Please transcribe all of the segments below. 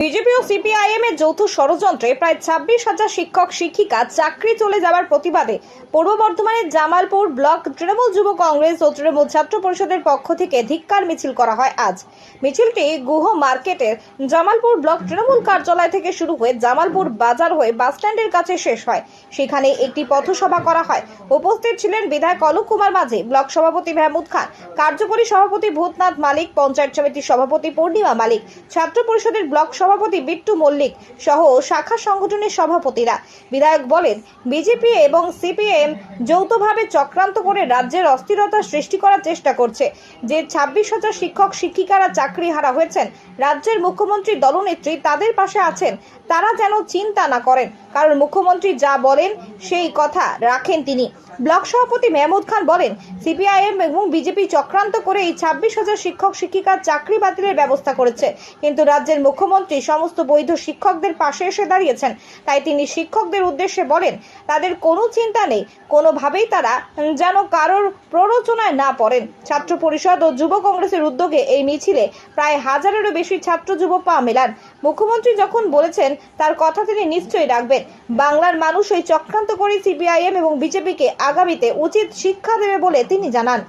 BJP ও CPIM এর যৌথ ষড়যন্ত্রে প্রায় 26,000 শিক্ষক শিক্ষিকা চাকরি চলে যাওয়ার প্রতিবাদে পূর্ব বর্ধমানের জামালপুর ব্লক তৃণমূল যুব কংগ্রেস ও তৃণমূল ছাত্র পরিষদের পক্ষ থেকে ধিক্কার মিছিল করা হয়। আজ মিছিলটি গুহ মার্কেটের জামালপুর ব্লক তৃণমূল কার্যালয় থেকে শুরু হয়ে জামালপুর বাজার হয়ে বাসস্ট্যান্ডের কাছে শেষ হয়। সেখানে একটি পথসভা করা হয়। উপস্থিত ছিলেন বিধায়ক অলোক কুমার মাঝি, ব্লক সভাপতি মেহমুদ খান, কার্যকরী সভাপতি ভূতনাথ মালিক, পঞ্চায়েত সমিতির সভাপতি পূর্ণিমা মালিক, ছাত্র পরিষদের ব্লক সভাপতি বিট্টু মল্লিক সহ শাখা সংগঠনের সভাপতিরা। বিধায়ক বলেন, বিজেপি এবং সিপিএম যৌথভাবে চক্রান্ত করে রাজ্যের অস্থিরতা সৃষ্টি করার চেষ্টা করছে। যে 26,000 শিক্ষক শিক্ষিকারা চাকরি হারা হয়েছেন, রাজ্যের মুখ্যমন্ত্রী দলনেত্রী তাদের পাশে আছেন, তারা যেন চিন্তা না করেন, কারণ মুখ্যমন্ত্রী যা বলেন সেই কথা রাখেন তিনি। ব্লক সভাপতি মেহমুদ খান বলেন, সিপিআইএম এবং বিজেপি চক্রান্ত করে এই 26,000 শিক্ষক শিক্ষিকার চাকরি বাতিলের ব্যবস্থা করেছে, কিন্তু রাজ্যের মুখ্যমন্ত্রী সমস্ত বৈধ শিক্ষকদের পাশে এসে দাঁড়িয়েছেন। তাই তিনি শিক্ষকদের উদ্দেশ্যে বলেন, তাদের কোনো চিন্তা নেই, কোনোভাবেই তারা যেন কারোর প্ররোচনায় না পড়েন। ছাত্র পরিষদ ও যুব কংগ্রেসের উদ্যোগে এই মিছিলে প্রায় 1000-এরও বেশি ছাত্র যুব পা মেলান। মুখ্যমন্ত্রী যখন বলেছেন তার কথা তিনি নিশ্চয়ই রাখবেন। বাংলার মানুষ এই চক্রান্ত করে সিপিআইএম এবং বিজেপিকে আগামীতে উচিত শিক্ষা দেবে বলে তিনি জানান।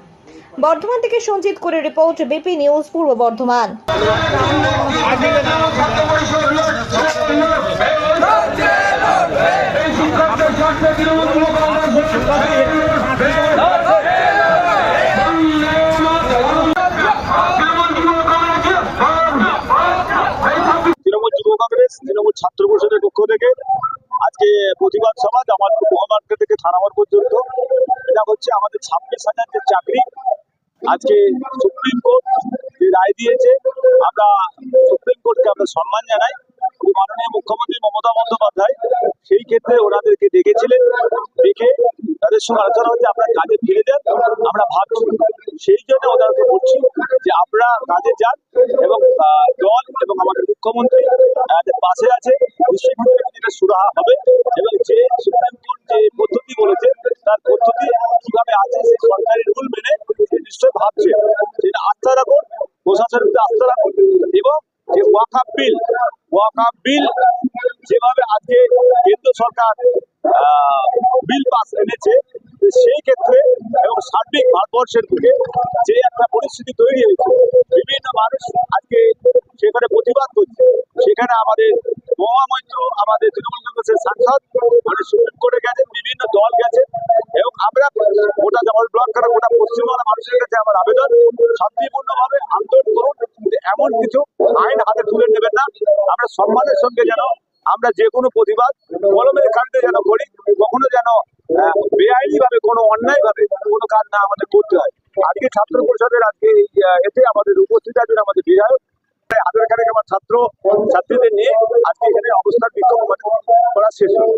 বর্ধমান থেকে সঞ্জিত করে রিপোর্ট, বিপি নিউজ পূর্ব বর্ধমান। তৃণমূল যুব কংগ্রেস, তৃণমূল ছাত্র পরিষদের পক্ষ থেকে আজকে প্রতিবাদ সভা জামালপুর মহামার্কেট থেকে থানামার পর্যন্ত। এটা হচ্ছে আমাদের 26,000 যে চাকরি আজকে সুপ্রিম কোর্ট যে রায় দিয়েছে, আমরা সুপ্রিম কোর্টকে আমরা সম্মান জানাই। মাননীয় মুখ্যমন্ত্রী মমতা বন্দ্যোপাধ্যায় সেই ক্ষেত্রে ওনাদেরকে ডেকেছিলেন, দেখে তাদের সঙ্গে আলোচনা হচ্ছে আপনারা কাজে ফিরে যান। আমরা ভাবছি সেই জন্য ওনাদেরকে বলছি যে আপনারা কাজে যান এবং দল এবং আমাদের মুখ্যমন্ত্রী পাশে আছে, নিশ্চয়ই যেটা সুরাহা হবে এবং যে সুপ্রিম কোর্ট যে পদ্ধতি বলেছে তার পদ্ধতি কিভাবে আছে সেই সরকারি রুল মেনে নিশ্চয়ই ভাবছে। সেটা আস্থা রাখুন, প্রশাসনের প্রতি আস্থা রাখুন এবং যে ওয়াকআপ বিল যেভাবে আজকে কেন্দ্র সরকার বিল পাস এনেছে, সেই ক্ষেত্রে এবং সার্বিক ভারতবর্ষের বুকে যে একটা পরিস্থিতি তৈরি হয়েছে, বিভিন্ন মানুষ আজকে সেখানে প্রতিবাদ করছে। সেখানে আমাদের মহামৈত্র, আমাদের তৃণমূল কংগ্রেসের সাংসদ মানে সুপ্রিম কোর্টে গেছেন, বিভিন্ন দল গেছেন এবং আমরা গোটা জামাল ব্লক করা গোটা পশ্চিমবাংলার মানুষের কাছে আমার আবেদন, শান্তিপূর্ণভাবে আন্দোলন করুন, কিন্তু এমন কিছু আইন হাতে তুলে নেবেন না। আমরা সম্মানের সঙ্গে যেন আমরা যে কোনো প্রতিবাদ কলমের কাজে যেন করি, কখনো যেন বেআইনি ভাবে কোনো অন্যায় ভাবে কোনো কাজ না আমাদের করতে হয়। আজকে ছাত্র পরিষদের আজকে এতে আমাদের উপস্থিত আছেন আমাদের বিধায়ক, হাজার খানেক আমার ছাত্র ছাত্রীদের নিয়ে আজকে এখানে অবস্থান বিক্ষোভ করা শেষ হল।